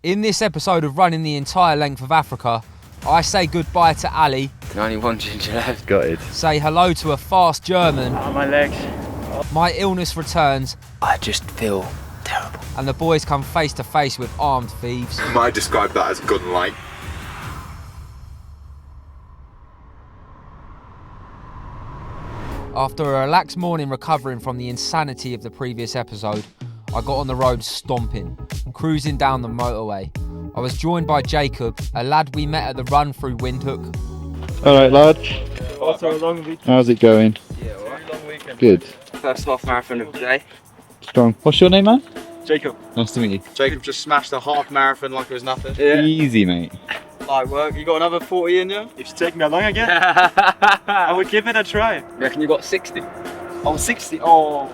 In this episode of running the entire length of Africa, I say goodbye to Ali. Only one ginger left. Got it. Say hello to a fast German. My legs. My illness returns. I just feel terrible. And the boys come face to face with armed thieves. I describe that as gun-like. After a relaxed morning recovering from the insanity of the previous episode, I got on the road stomping, cruising down the motorway. I was joined by Jacob, a lad we met at the run through Windhoek. Alright lads, Also a long weekend. how's it going? Yeah, alright. Long weekend. Good. First half marathon of the day. Strong. What's your name, man? Jacob. Nice to meet you. Jacob just smashed a half marathon like it was nothing. Easy, mate. Light work. You got another 40 in you? If you take me along again, I would give it a try. Reckon you got 60? Oh, 60. Oh.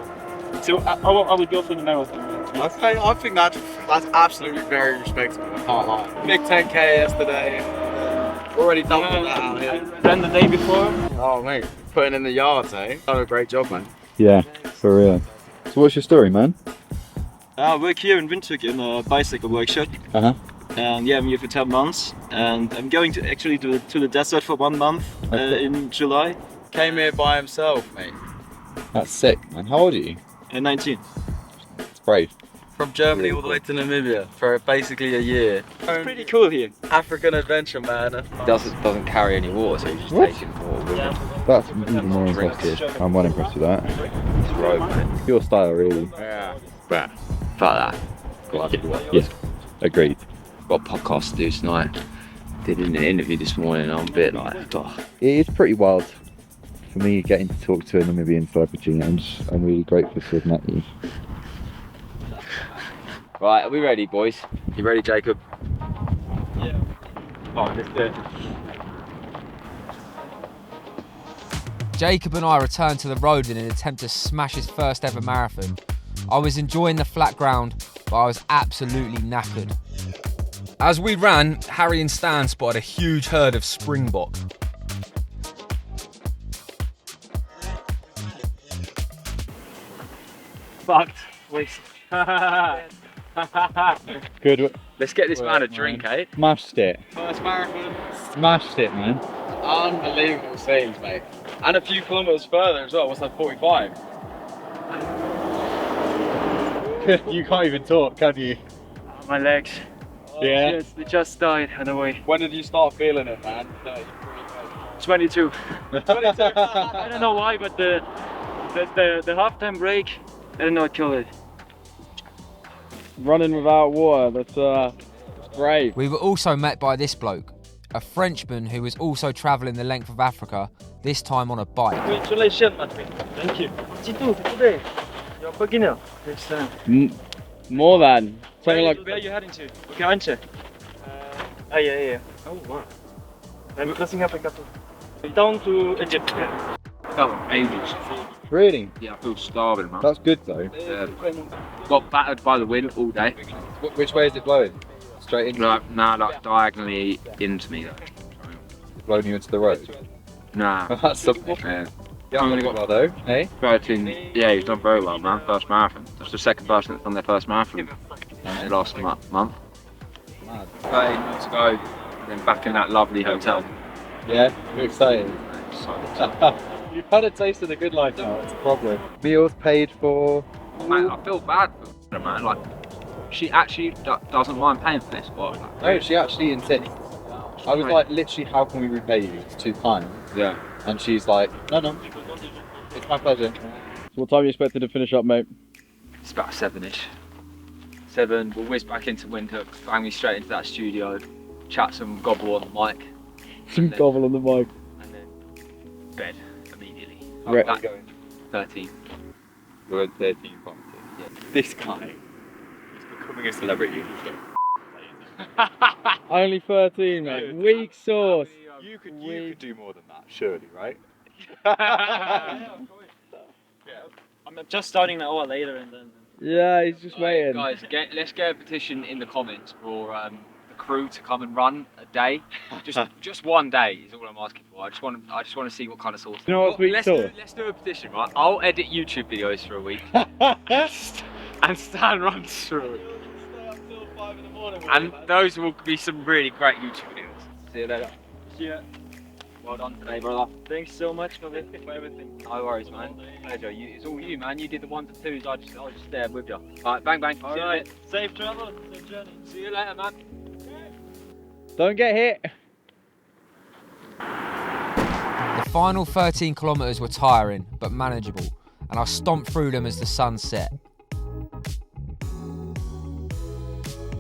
So I would go for the marathon. I think that's absolutely very respectable. I can't lie. Big 10k yesterday. Already done that out here. Then the day before. Oh mate, putting in the yards, eh? Done a great job, man. Yeah, for real. So what's your story, man? I work here in Windhoek in a bicycle workshop. Uh-huh. And yeah, I'm here for 10 months. And I'm going to actually to the desert for 1 month in July. Came here by himself, mate. That's sick, man. How old are you? 19. It's brave. From Germany all the way to Namibia for basically a year. It's pretty cool here. African adventure, man. Doesn't carry any water, so he's just What? taking water with him. That's even more impressive. I'm well impressed with that. It's road, mate. Your style, really. Yeah. But fuck that. Got to do what. Yeah, agreed. Got a podcast to do tonight. Did an interview this morning. I'm a bit like, oh. It is pretty wild for me getting to talk to a Namibian celebrity. I'm really grateful to have met you. Right, are we ready, boys? You ready, Jacob? Yeah. Oh, let's do it. Jacob and I returned to the road in an attempt to smash his first ever marathon. I was enjoying the flat ground, but I was absolutely knackered. As we ran, Harry and Stan spotted a huge herd of springbok. Fucked. Wait. Good. Let's get this man a Work, drink, man. eh? Smashed it. First marathon. Smashed it, man. Unbelievable scenes, mate. And a few kilometres further as well. What's that, 45? You can't even talk, can you? My legs. Yeah. Yes, they just died on the way. When did you start feeling it, man? 22. I don't know why, but the halftime break, I don't know what killed it. Running without water, that's brave. We were also met by this bloke, a Frenchman who was also travelling the length of Africa, this time on a bike. Congratulations, Matthew. Thank you. What did you do today? You're a beginner. More than. Something like. Where are you heading to? Okay, Antje. Yeah. Oh, wow. I'm crossing Africa too. Down to Egypt. Felt ages. Really? Yeah, I feel starving, man. That's good though. Got battered by the wind all day. Which way is it blowing? Straight in? Like, like diagonally into me. Like. Blowing you into the road? Nah. That's something. Yeah. Yeah, I'm gonna go well though, hey? 13. Yeah, he's done very well, man. First marathon. That's the second person that's done their first marathon in the last month. Mad. 13 months ago, and then back in that lovely hotel. Yeah, you're excited. So, You've had a taste of the good life now, it's a problem. Meals paid for. man, I feel bad for her, man. Like, she actually doesn't mind paying for this. But, like, No, she actually insists. I was like, literally, how can we repay you? It's too kind. yeah. And she's like, no, it's my pleasure. So what time are you expected to finish up, mate? It's about 7ish. 7, we'll whiz back into Windhoek, bang me straight into that studio, chat some gobble on the mic, Some gobble on the mic. and then bed immediately. Right. That, 13. We're at 13 points. Yeah. This guy is becoming a celebrity. Only 13, mate. Weak sauce. You could do more than that, surely, right? I'm just starting an hour later and then. Yeah, he's just waiting. Guys, let's get a petition in the comments for the crew to come and run a day. Just one day is all I'm asking for. I just want to see what kind of sauce. You know what's weak sauce? Let's do a petition, right? I'll edit YouTube videos for a week, and Stan runs through. Stay up till 5 in the morning. And those will be some really great YouTube videos. See you later. Yeah. Well done today, brother. Thanks so much for everything. No worries, man. Pleasure. It's all you, man. You did the 1s and 2s. I was just there with you. Alright, bang bang. All right. Safe travel. Safe journey. See you later, man. Don't get hit. The final 13 kilometres were tiring but manageable, and I stomped through them as the sun set.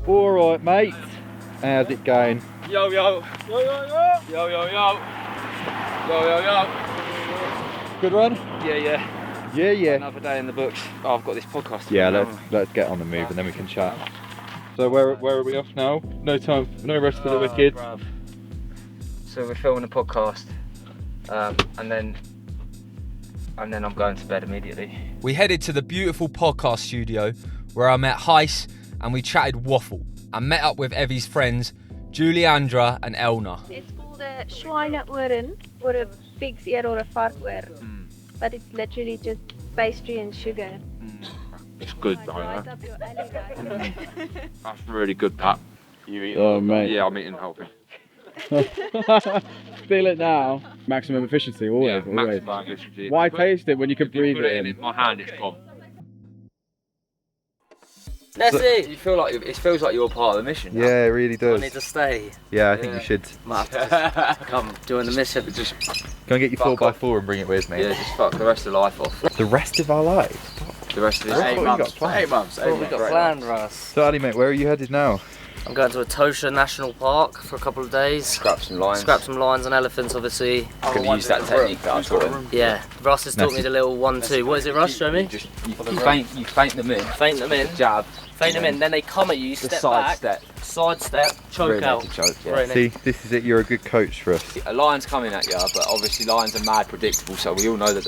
All right, mate. How's it going? Yo yo. Yo yo yo. Yo yo yo. Yo yo yo. Good run? Yeah. Yeah, yeah. Another day in the books. Oh, I've got this podcast. Yeah, let's get on the move and then we can chat. So where are we off now? No time, no rest for the wicked. Bruv. So we're filming a podcast, and then I'm going to bed immediately. We headed to the beautiful podcast studio where I met Heis and we chatted waffle and met up with Evie's friends Juliandra and Elna. It's called a schweineoren or a pig's ear or a varkoor, but it's literally just pastry and sugar. It's good though, Right yeah. up your alley, right? That's really good, Pat. You eat Oh, mate. Yeah, I'm eating healthy. Feel it now. Maximum efficiency, always. Yeah, always. maximum efficiency. Why taste it when you can If you breathe put it in? my hand, it's gone. Nessie! You feel like it feels like you're part of the mission. Yeah, it really I does. need to stay. Yeah, I think you should. Might have to just come join the mission. Just Go and get your Fuck 4x4 and bring it with me. yeah, just fuck the rest of life off. The rest of our lives. The rest of What this. have you got planned? 8 months. What have we got planned, Russ? So Ali, mate, where are you headed now? I'm going to Etosha National Park for a couple of days. Scrap some lines. Scrap some lions and elephants, obviously. I'm gonna use that technique that I taught him. Yeah, Russ has taught me the little 1-2. What is it, Russ? Show me. You faint them in. Feint them in. Jab. Feint them in. Then they come at you. The Step side back. step. Side step. Choke Rear out. naked choke, yeah. Very See, nice. this is it. You're a good coach for us. A lion's coming at you, but obviously lions are mad predictable, so we all know that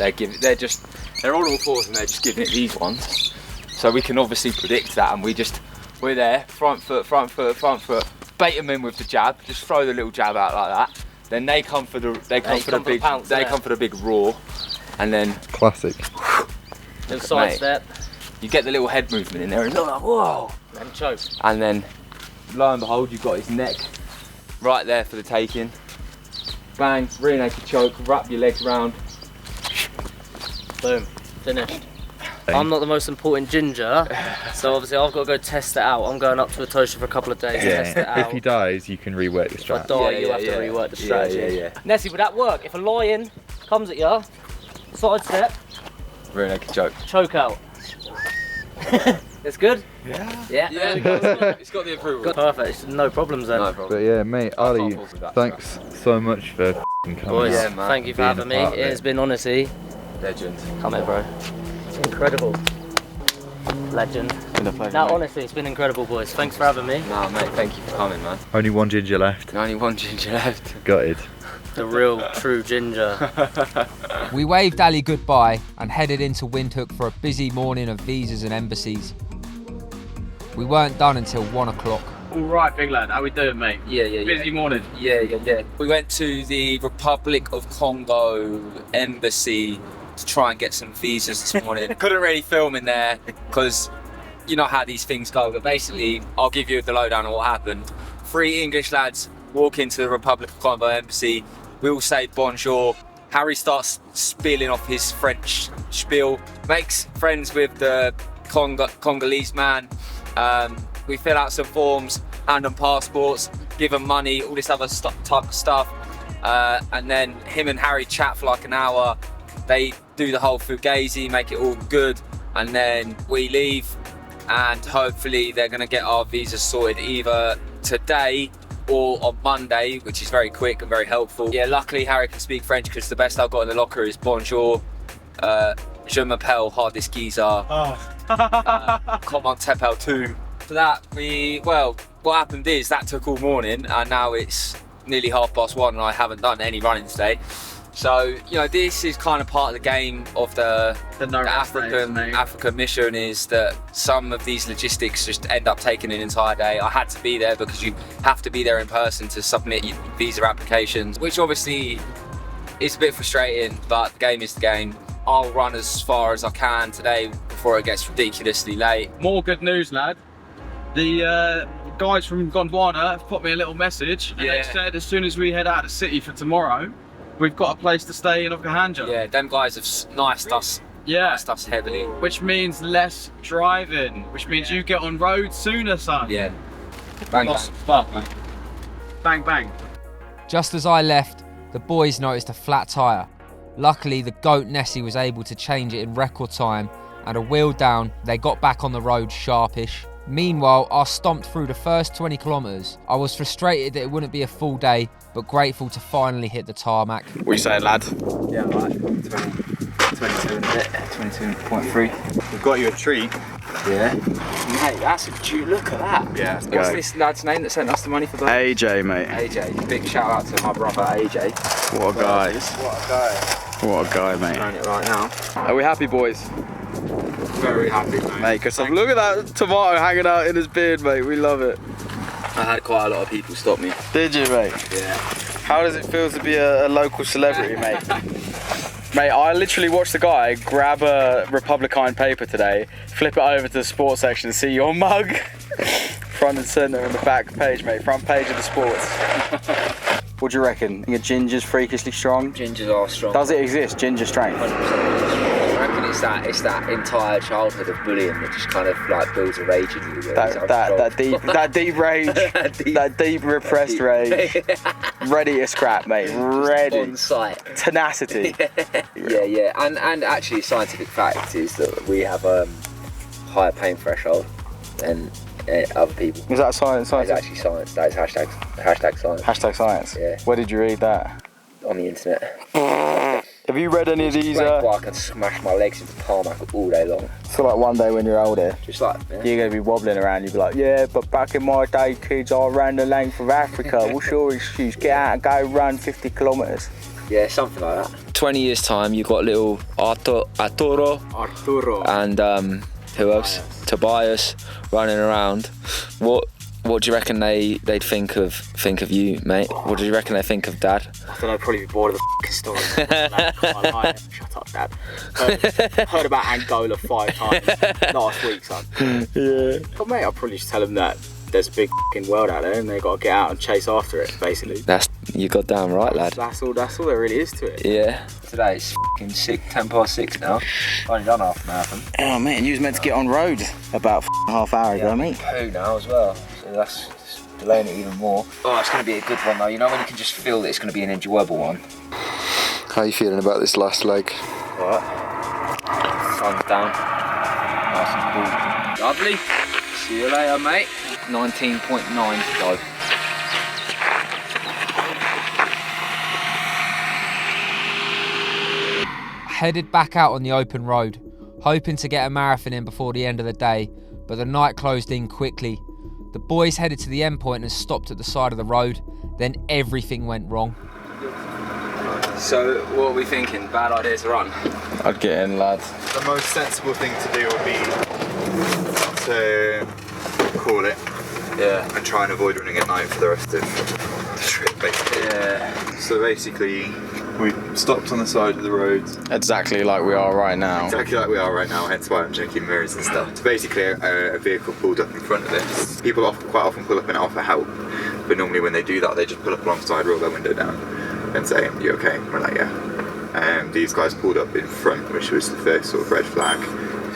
they're all fours and they're just giving it these ones. So we can obviously predict that, and we're there, front foot, bait them in with the jab, just throw the little jab out like that. Then they come for the big roar, and then Little Classic. side Mate. step. you get the little head movement in there, and you're like, whoa, And choke. and then lo and behold, you've got his neck right there for the taking. Bang, rear naked choke, wrap your legs round. Boom. Finished. I'm not the most important ginger, so obviously I've got to go test it out. I'm going up to Etosha for a couple of days to test it Yeah. out. If he dies, you can rework the If I strat. die, Yeah, you yeah, have to yeah. rework the Yeah, strategy. yeah. Nessie, would that work? If a lion comes at you, side step, Rear naked choke. choke out. It's good? Yeah. Yeah? Yeah, it's got the approval. Perfect, no problems then. No But problem. yeah, mate, I can't Ali, fault with that. thanks so much for f***ing coming. Boys, Yeah, man. thank you for Being having a me. part of It it. has been honestly. Legend. Come here, bro. Incredible. Legend. Been a pleasure. No, mate. honestly, it's been incredible, boys. Thanks for having me. Nah, mate, thank you for coming, man. Only one ginger left. Only one ginger left. Gutted. The real, true ginger. We waved Ali goodbye and headed into Windhoek for a busy morning of visas and embassies. We weren't done until 1 o'clock. All right, big lad. How we doing, mate? Yeah. Busy morning. Yeah. We went to the Republic of Congo embassy to try and get some visas this morning. Couldn't really film in there because you know how these things go. But basically, I'll give you the lowdown on what happened. 3 English lads walk into the Republic of Congo embassy. We all say bonjour. Harry starts spilling off his French spiel, makes friends with the Congolese man. We fill out some forms, hand them passports, give them money, all this other type of stuff. And then him and Harry chat for like an hour. They do the whole fugazi, make it all good. And then we leave and hopefully they're gonna get our visas sorted either today or on Monday, which is very quick and very helpful. Yeah, luckily Harry can speak French because the best I've got in the locker is bonjour, je m'appelle hardest geezer, comment t'appelles tu. For that, what happened is that took all morning and now it's nearly 1:30 and I haven't done any running today. So, you know, this is kind of part of the game of the African mission is that some of these logistics just end up taking an entire day. I had to be there because you have to be there in person to submit your visa applications, which obviously is a bit frustrating, but the game is the game. I'll run as far as I can today before it gets ridiculously late. More good news, lad. The guys from Gondwana have put me a little message, and they said as soon as we head out of the city for tomorrow, we've got a place to stay in Okahanja. Yeah, them guys have knifed us. Yeah. Knifed us heavily. Which means less driving, which means you get on road sooner, son. Yeah. Bang, bang. Fuck, man. Bang, bang. Just as I left, the boys noticed a flat tyre. Luckily, the goat Nessie was able to change it in record time, and a wheel down, they got back on the road sharpish. Meanwhile, I stomped through the first 20 kilometres. I was frustrated that it wouldn't be a full day, but grateful to finally hit the tarmac. What you saying, lad? Yeah, right. 22 and a bit. 22.3. We've got you a treat. Yeah. Mate, that's a cute. Look at that. Yeah, What's this lad's name that sent us the money for that? AJ, mate. AJ. Big shout out to my brother AJ. What a guy. What a guy. What a guy, mate. Doing it right now. Are we happy, boys? Very happy, mate. Mate, because look at that tomato hanging out in his beard, mate. We love it. I had quite a lot of people stop me. Did you, mate? Yeah. How does it feel to be a local celebrity, mate? Mate, I literally watched the guy grab a Republican paper today, flip it over to the sports section and see your mug. Front and centre on the back page, mate. Front page of the sports. What do you reckon? Your ginger's freakishly strong? Gingers are strong. Does it exist, ginger strength? 100%. I reckon it's that entire childhood of bullying that just kind of like builds a rage in you. That deep rage, that deep repressed rage, ready to scrap, mate. Ready. On sight. Tenacity. Yeah. And actually, scientific fact is that we have higher pain threshold than other people. Is that science? That is actually science. That is hashtag science. Hashtag science. Yeah. Where did you read that? On the internet. Have you read any of these? I can smash my legs into tarmac all day long. So like one day when you're older, Just like, yeah. you're gonna be wobbling around. You'll be like, yeah, but back in my day, kids, I ran the length of Africa. What's your excuse? Get out and go run 50 kilometres. Yeah, something like that. 20 years time, you got little Arturo and who else? Tobias running around. What do you reckon they'd think of you, mate? What do you reckon they think of Dad? I don't know, probably be bored of the f***ing story. Shut up, Dad. Heard about Angola 5 times last week, son. Yeah. But mate, I'll probably just tell them that there's a big f***ing world out there and they've got to get out and chase after it, basically. You got damn right, lad. That's all there really is to it. Yeah. Today it's f***ing 10:06 now. I've only done half a marathon. Oh, mate, and you was meant to get on road about half hour ago, mate. Poo now as well. So that's just delaying it even more. Oh, it's going to be a good one though. You know when you can just feel that it's going to be an enjoyable one. How are you feeling about this last leg? Alright. Sun's down. Nice and cool. Lovely. See you later, mate. 19.9 to go. Headed back out on the open road, hoping to get a marathon in before the end of the day, but the night closed in quickly. The boys headed to the end point and stopped at the side of the road, then everything went wrong. So, what are we thinking? Bad idea to run? I'd get in, lad. The most sensible thing to do would be to call it. Yeah. And try and avoid running at night for the rest of the trip, basically. Yeah. So basically, we stopped on the side of the road. Exactly like we are right now. Exactly like we are right now, hence why I'm checking mirrors and stuff. So basically, a vehicle pulled up in front of us. People quite often pull up and offer help, but normally when they do that, they just pull up alongside, roll their window down, and say, "You okay?" And we're like, "Yeah." These guys pulled up in front, which was the first sort of red flag.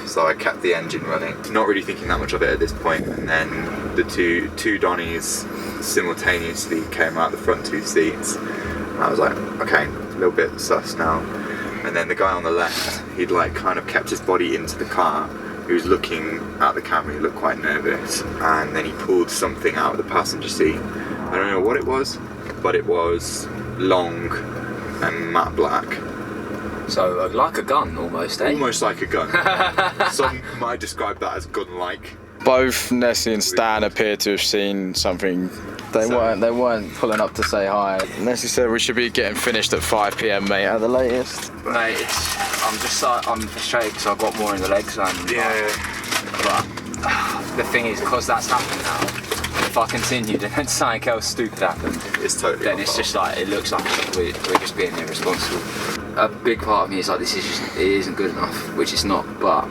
So I kept the engine running, not really thinking that much of it at this point, and then the two Donnies simultaneously came out the front two seats. And I was like, okay, a little bit sus now. And then the guy on the left, he'd like kind of kept his body into the car. He was looking at the camera, he looked quite nervous. And then he pulled something out of the passenger seat. I don't know what it was, but it was long and matte black. So, like a gun almost, eh? Almost like a gun. Some might describe that as gun-like. Both Nessie and Stan appear to have seen something. They weren't pulling up to say hi. Nessie said we should be getting finished at 5 PM, mate, at the latest. Mate, I'm frustrated because I've got more in the legs and but the thing is, because that's happened now, if I continued and then something else stupid happened, it's totally then it's just like, it looks like we're just being irresponsible. A big part of me is like, it isn't good enough, which it's not, but...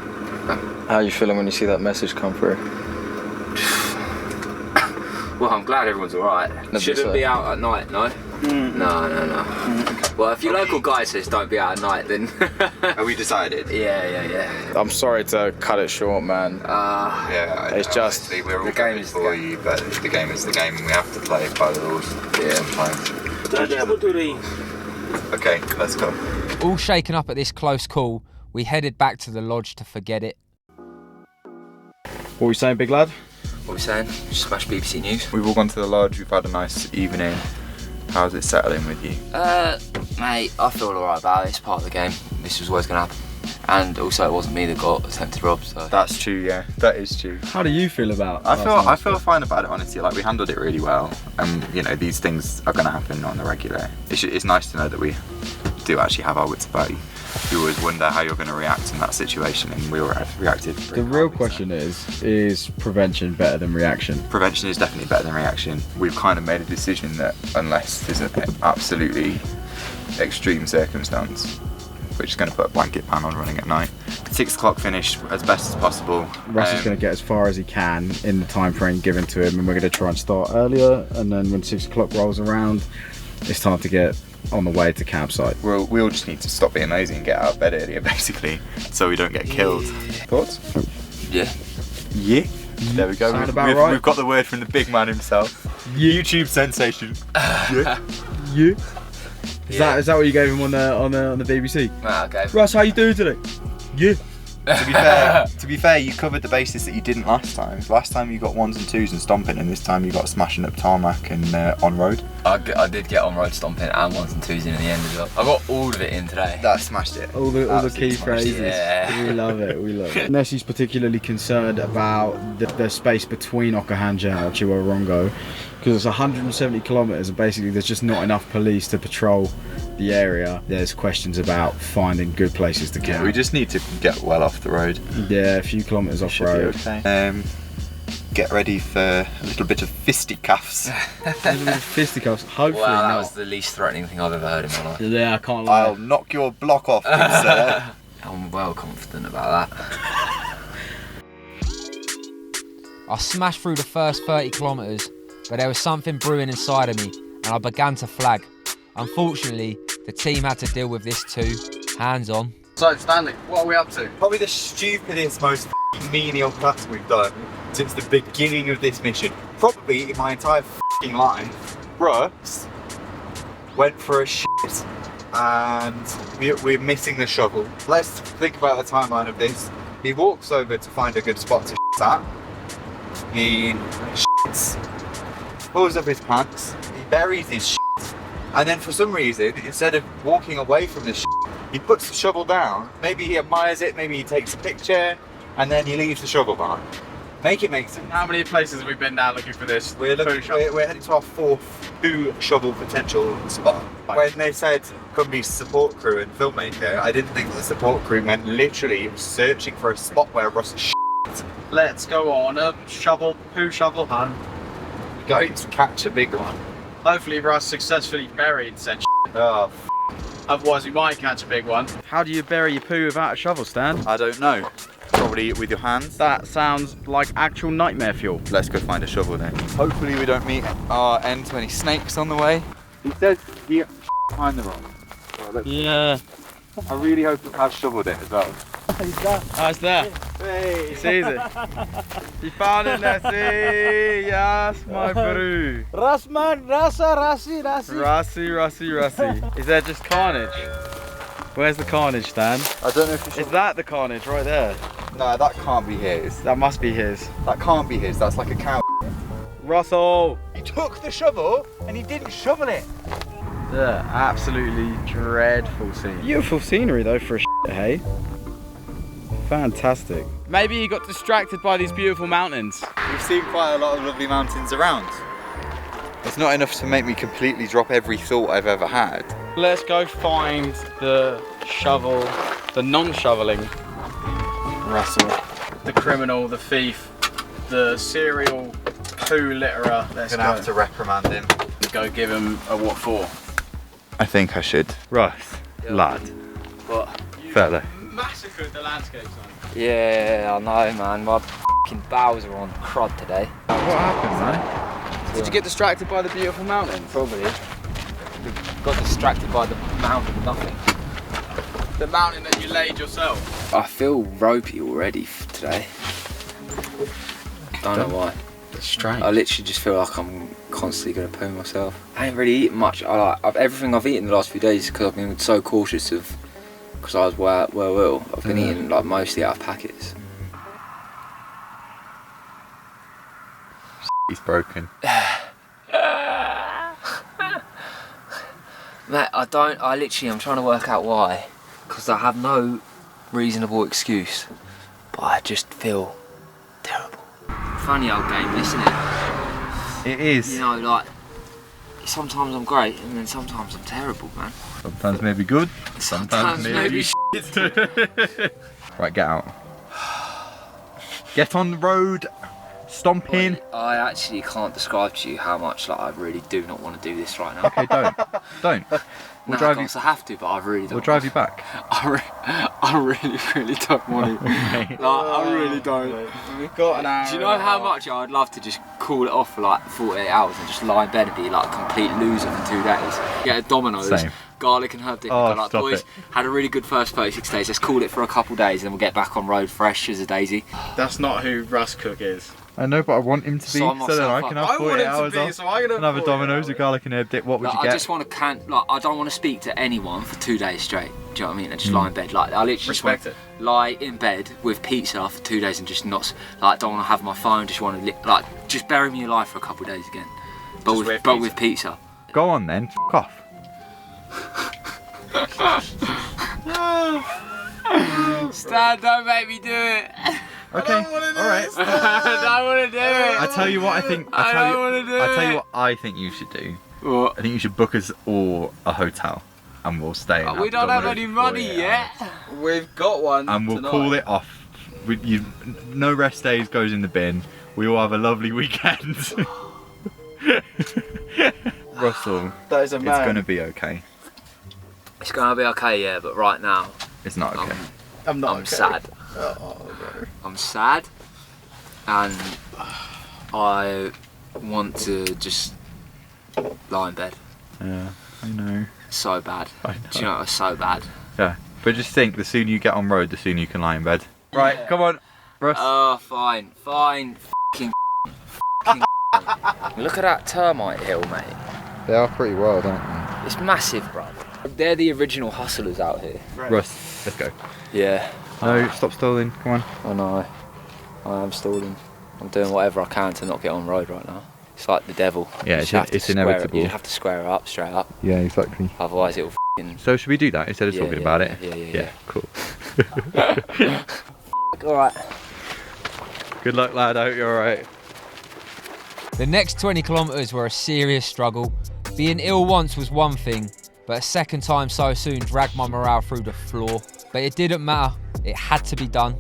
How are you feeling when you see that message come through? Well, I'm glad everyone's alright. Shouldn't be out at night, no? No. Well, if your local guy says don't be out at night, then... Are we decided? Yeah. I'm sorry to cut it short, man. Yeah, it's just we're all the game is for you, but the game is the game, and we have to play by the rules sometimes. Okay, let's go. All shaken up at this close call, we headed back to the lodge to forget it. What were you saying, big lad? What are we saying? Smash BBC News. We've all gone to the lodge, we've had a nice evening. How's it settling with you? Mate, I feel alright about it. It's part of the game. This was always going to happen. And also, it wasn't me that got attempted rob, so... That's true, yeah. That is true. How do you feel about I feel fine about it, honestly. Like, we handled it really well. And, you know, these things are going to happen on the regular. It's nice to know that we do actually have our wits about you. You always wonder how you're going to react in that situation, and we reacted. The real question is prevention better than reaction? Prevention is definitely better than reaction. We've kind of made a decision that unless there's an absolutely extreme circumstance, we're just going to put a blanket ban on running at night. 6 o'clock finish as best as possible. Russ is going to get as far as he can in the time frame given to him, and we're going to try and start earlier, and then when 6 o'clock rolls around, it's time to get on the way to campsite. We all just need to stop being lazy and get out of bed earlier, basically, so we don't get killed. Thoughts? Yeah. Yeah. There we go. Sound about right? We've got the word from the big man himself. YouTube sensation. Yeah. Is that what you gave him on the BBC? Okay. Russ, how you doing today? Yeah. To be fair, you covered the basis that you didn't last time. Last time you got 1s and 2s and stomping, and this time you got smashing up tarmac and on road. I did get on road stomping and 1s and 2s in at the end as well. I got all of it in today. That smashed it. All the key phrases. Yeah. We love it. Nessie's particularly concerned about the space between Okahanja and Chiwarongo, because it's 170 kilometres and basically there's just not enough police to patrol the area. There's questions about finding good places to camp. Yeah, we just need to get well off the road. Yeah, a few kilometres off road. Okay. Get ready for a little bit of fisticuffs. Fisticuffs, hopefully Wow, that not. was the least threatening thing I've ever heard in my life. Yeah, I can't lie. I'll knock your block off, good sir. I'm well confident about that. I smashed through the first 30 kilometres, but there was something brewing inside of me, and I began to flag. Unfortunately, the team had to deal with this too, hands on. So, Stanley, what are we up to? Probably the stupidest, most menial class we've done since the beginning of this mission. Probably in my entire life. Russ went for a shit and we're missing the shovel. Let's think about the timeline of this. He walks over to find a good spot to shit at. He shits, pulls up his pants, he buries his shit, and then for some reason, instead of walking away from the shit, he puts the shovel down. Maybe he admires it, maybe he takes a picture, and then he leaves the shovel behind. Make it make sense. How many places have we been now looking for this? We're heading to our 4th poo shovel potential spot. When they said company support crew and filmmaker, I didn't think the support crew meant literally searching for a spot where Russ is shit. Let's go on a poo shovel hunt. We're going to catch a big one. Hopefully Russ successfully buried said shit. Oh, Otherwise we might catch a big one. How do you bury your poo without a shovel, Stan? I don't know. Probably with your hands. That sounds like actual nightmare fuel. Let's go find a shovel then. Hopefully we don't meet our end to any snakes on the way. He says he behind the rock. So Yeah. I really hope it has shoveled it as well. Oh, it's there. Hey. He sees it. He found it, Nessie. Yes, my brew. Rasman, Rasi. Rassi. Is there just carnage? Where's the carnage, Stan? I don't know if Is that the carnage right there? No, that can't be his. That must be his. That can't be his. That's like a cow. Russell! He took the shovel and he didn't shovel it. Yeah, absolutely dreadful scene. Beautiful scenery though for a hey? Fantastic. Maybe he got distracted by these beautiful mountains. We've seen quite a lot of lovely mountains around. It's not enough to make me completely drop every thought I've ever had. Let's go find the shovel, the non-shoveling Russell. The criminal, the thief, the serial poo litterer. Let's Gonna have to reprimand him. go give him a what for. I think I should. Russ, lad, What? fella. Massacred the landscape sign. Yeah, I know, man. My f***ing bowels are on crud today. What happened, man? Did you get distracted by the beautiful mountain? Probably. Got distracted by the mountain of nothing. The mountain that you laid yourself. I feel ropey already today. Don't know why. It's strange. I literally just feel like I'm constantly going to poo myself. I ain't really eaten much. Everything I've eaten the last few days because I've been so cautious of, because I was well ill. I've been eating like mostly out of packets. He's broken. Matt, I'm trying to work out why. Because I have no reasonable excuse. But I just feel terrible. Funny old game, isn't it? It is. You know, like, sometimes I'm great and then sometimes I'm terrible, man. Sometimes maybe good, Sometimes maybe shit. Right, get out. Get on the road. Stomp in. I actually can't describe to you how much I really do not want to do this right now. Okay, don't. We'll drive you. I have to, but I really don't. We'll drive you back. I really don't want to. I really don't. We've got an hour. Do you know how much I'd love to just call it off for like 48 hours and just lie in bed and be like a complete loser for 2 days? Get a Domino's, Same. garlic and herb dip. Oh, Like, stop boys, it. had a really good first 36 days. Let's call it for a couple days and then we'll get back on road fresh as a daisy. That's not who Russ Cook is. I know, but I want him to be, Sign so then I myself can up. have I 40 want him to hours be, off. so I can have Another 40 Domino's, a hours. garlic and herb dip. What would Like, you get? I just want to I don't want to speak to anyone for 2 days straight. Do you know what I mean? And just lie in bed. Like, I literally just want Respect to lie in bed with pizza for 2 days and just not, like, don't want to have my phone. Just want to, just bury me alive for a couple of days again. But with pizza. Go on then, f*** off. Stan, don't make me do it. Okay, alright. I don't want to do it. I tell you what I think. I don't want to do it. I tell you what I think you should do. What? I think you should book us all a hotel, and we'll stay. In We don't have any money yet. We've got one. And we'll tonight. call it off. No rest days goes in the bin. We all have a lovely weekend. Russell, That is a man. it's gonna be okay. It's gonna be okay, yeah, but right now It's not okay. I'm I'm sad. Oh, no. I'm sad, and I want to just lie in bed. Yeah, I know. So bad. I know. Do you know, it's so bad. Yeah, but just think, the sooner you get on road, the sooner you can lie in bed. Right, come on, Russ. Oh, fine. Fucking. Look at that termite hill, mate. They are pretty wild, aren't It's massive, bro. They're the original hustlers out here. they? Russ, let's go. Yeah. No, stop stalling. Come on. I know. I am stalling. I'm doing whatever I can to not get on road right now. It's like the devil. Yeah, You just have to it's square inevitable. You have to square it up, straight up. Yeah, exactly. Otherwise, it'll f***ing. So should we do that instead of talking about it? Yeah. Cool. All right. Good luck, lad. I hope you're alright. The next 20 kilometres were a serious struggle. Being ill once was one thing, but a second time so soon dragged my morale through the floor. But it didn't matter, it had to be done.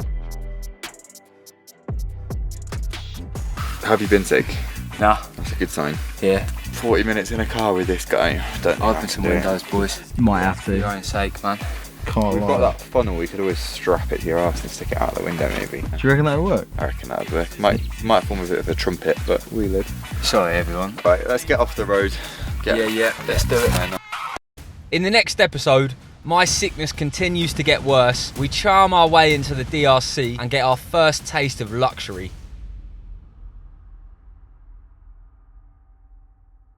Have you been sick? Nah. That's a good sign. Yeah. 40 minutes in a car with this guy. Don't know how Open to some do it. windows, boys. Might have For your to. own sake, man. Can't We've lie. got that funnel, we could always strap it to your arse and stick it out the window maybe. Do you reckon that'll work? I reckon that would work. Might form a bit of a trumpet, but we live. Sorry, everyone. Right, let's get off the road. Yeah, let's do it. In the next episode, my sickness continues to get worse. We charm our way into the DRC and get our first taste of luxury.